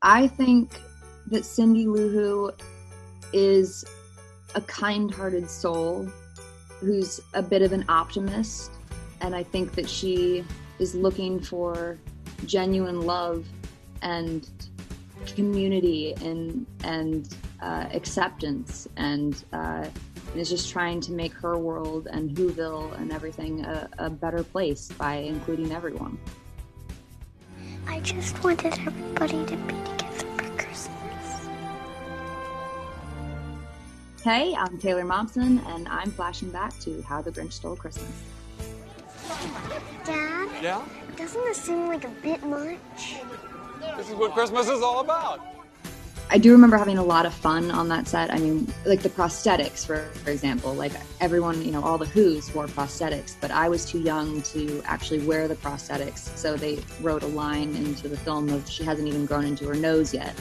I think that Cindy Lou Who is a kind-hearted soul who's a bit of an optimist, and I think that she is looking for genuine love and community and acceptance, and is just trying to make her world and Whoville and everything a better place by including everyone. I just wanted everybody to be together for Christmas. Hey, I'm Taylor Momsen, and I'm flashing back to How the Grinch Stole Christmas. Dad? Yeah? Doesn't this seem like a bit much? This is what Christmas is all about. I do remember having a lot of fun on that set. I mean, like the prosthetics, for example, like everyone, you know, all the Who's wore prosthetics, but I was too young to actually wear the prosthetics. So they wrote a line into the film of she hasn't even grown into her nose yet,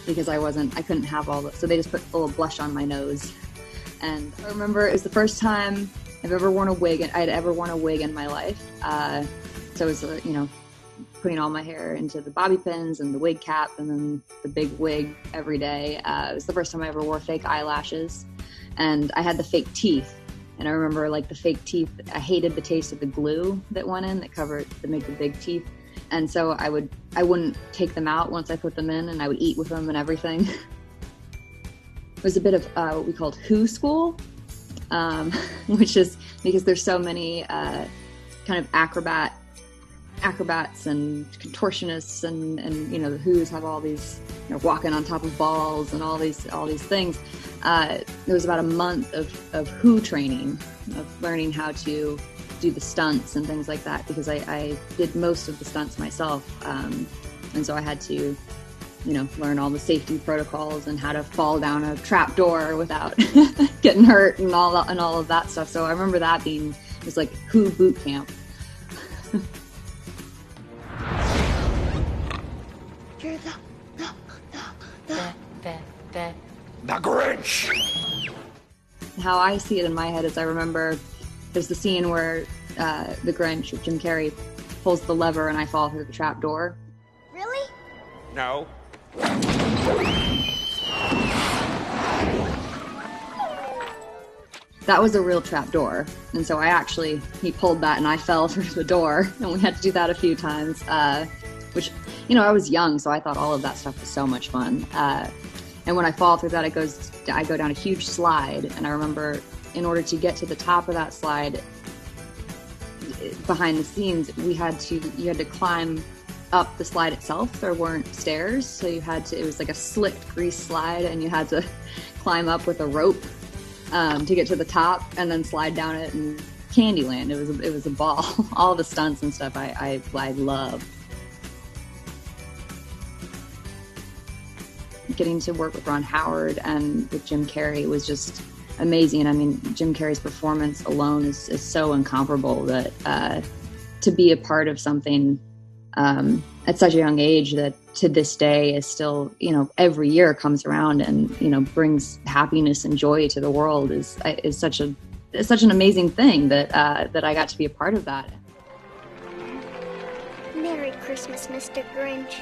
because I couldn't have all the, so they just put full of blush on my nose. And I remember it was the first time I'd ever worn a wig in my life. So it was, you know, putting all my hair into the bobby pins and the wig cap and then the big wig every day. It was the first time I ever wore fake eyelashes, and I had the fake teeth. And I remember, like, the fake teeth, I hated the taste of the glue that went in that made the big teeth. And so I wouldn't take them out once I put them in, and I would eat with them and everything. It was a bit of what we called Who school, which is because there's so many kind of acrobats and contortionists and you know, the Who's have all these, you know, walking on top of balls and all these things. There was about a month of Who training, of learning how to do the stunts and things like that, because I did most of the stunts myself, and so I had to, you know, learn all the safety protocols and how to fall down a trap door without getting hurt and all of that stuff. So I remember that it was like Who boot camp. You're The Grinch! How I see it in my head is I remember there's the scene where the Grinch with Jim Carrey pulls the lever and I fall through the trap door. Really? No. That was a real trap door, and so he pulled that and I fell through the door, and we had to do that a few times, which, you know, I was young, so I thought all of that stuff was so much fun. And when I fall through that, I go down a huge slide, and I remember in order to get to the top of that slide, behind the scenes, you had to climb up the slide itself. There weren't stairs, so it was like a slick grease slide, and you had to climb up with a rope to get to the top and then slide down it. And Candyland, it was a ball. All the stunts and stuff I love. Getting to work with Ron Howard and with Jim Carrey was just amazing. I mean, Jim Carrey's performance alone is so incomparable that to be a part of something at such a young age that to this day is still, you know, every year comes around and, you know, brings happiness and joy to the world is such an amazing thing that I got to be a part of that. Merry Christmas, Mr. Grinch.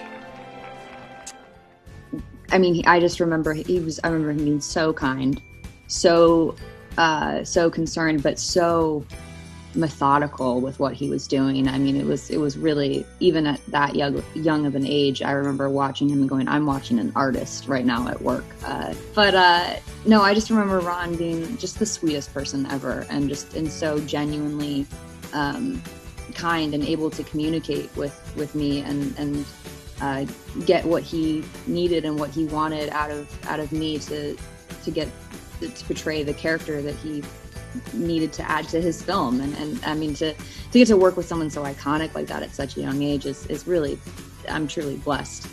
I mean, I remember him being so kind, so concerned, but so methodical with what he was doing. I mean, it was really, even at that young of an age, I remember watching him and going, I'm watching an artist right now at work. No, I just remember Ron being just the sweetest person ever, and so genuinely kind and able to communicate with me and get what he needed and what he wanted out of me to portray the character that he needed to add to his film. And I mean, to get to work with someone so iconic like that at such a young age is really, I'm truly blessed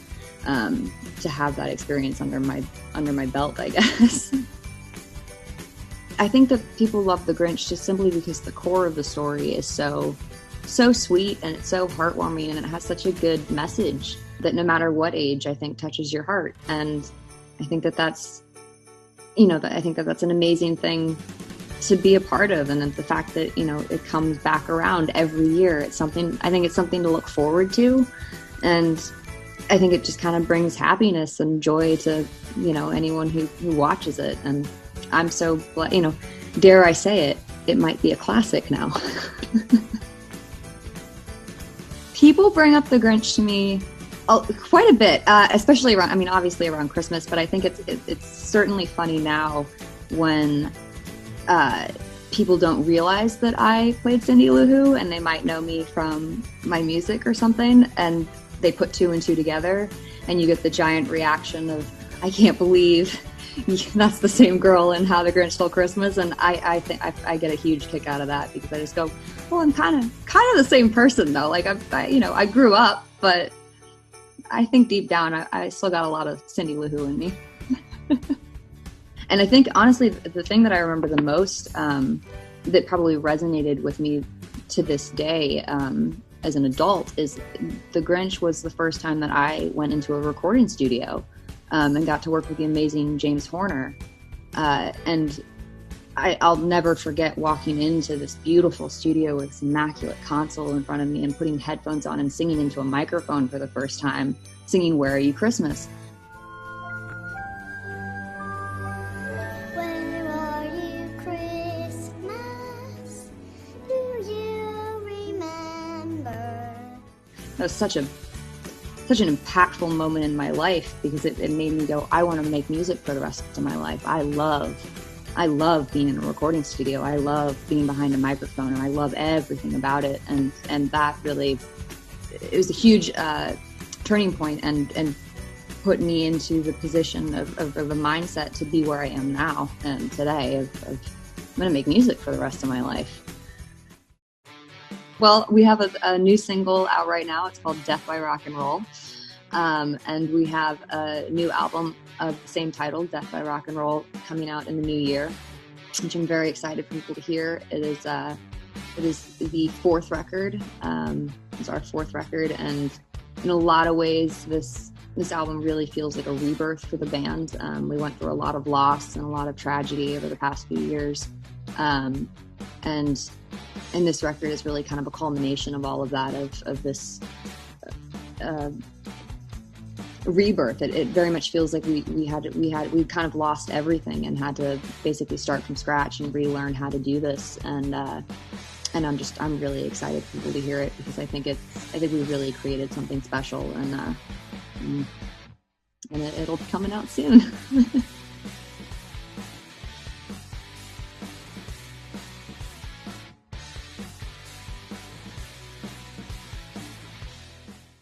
to have that experience under my belt, I guess. I think that people love The Grinch just simply because the core of the story is so sweet, and it's so heartwarming, and it has such a good message that no matter what age, I think touches your heart. And I think that's an amazing thing to be a part of. And the fact that, you know, it comes back around every year, I think it's something to look forward to. And I think it just kind of brings happiness and joy to, anyone who watches it. And I'm so, dare I say it, it might be a classic now. People bring up the Grinch to me quite a bit, especially around, obviously around Christmas, but I think it's certainly funny now when people don't realize that I played Cindy Lou Who, and they might know me from my music or something, and they put two and two together, and you get the giant reaction of, I can't believe that's the same girl in How the Grinch Stole Christmas. And I think I get a huge kick out of that, because I just go, well, I'm kind of the same person though. Like I grew up, but I think deep down I still got a lot of Cindy Lou Who in me. And I think honestly, the thing that I remember the most, that probably resonated with me to this day, as an adult, is the Grinch was the first time that I went into a recording studio, and got to work with the amazing James Horner. And I'll never forget walking into this beautiful studio with this immaculate console in front of me and putting headphones on and singing into a microphone for the first time, singing Where Are You Christmas? Where are you, Christmas? Do you remember? That was such an impactful moment in my life, because it made me go, I want to make music for the rest of my life. I love being in a recording studio. I love being behind a microphone, and I love everything about it. And that really, it was a huge turning point, and put me into the position of a mindset to be where I am now and today of I'm going to make music for the rest of my life. Well, we have a new single out right now. It's called Death by Rock and Roll. And we have a new album of the same title, Death by Rock and Roll, coming out in the new year, which I'm very excited for people to hear. It is the fourth record. It's our fourth record. And in a lot of ways, this album really feels like a rebirth for the band. We went through a lot of loss and a lot of tragedy over the past few years. And this record is really kind of a culmination of all of that, of this rebirth. It very much feels like we kind of lost everything and had to basically start from scratch and relearn how to do this. And I'm really excited for people to hear it, because I think we really created something special, and it'll be coming out soon.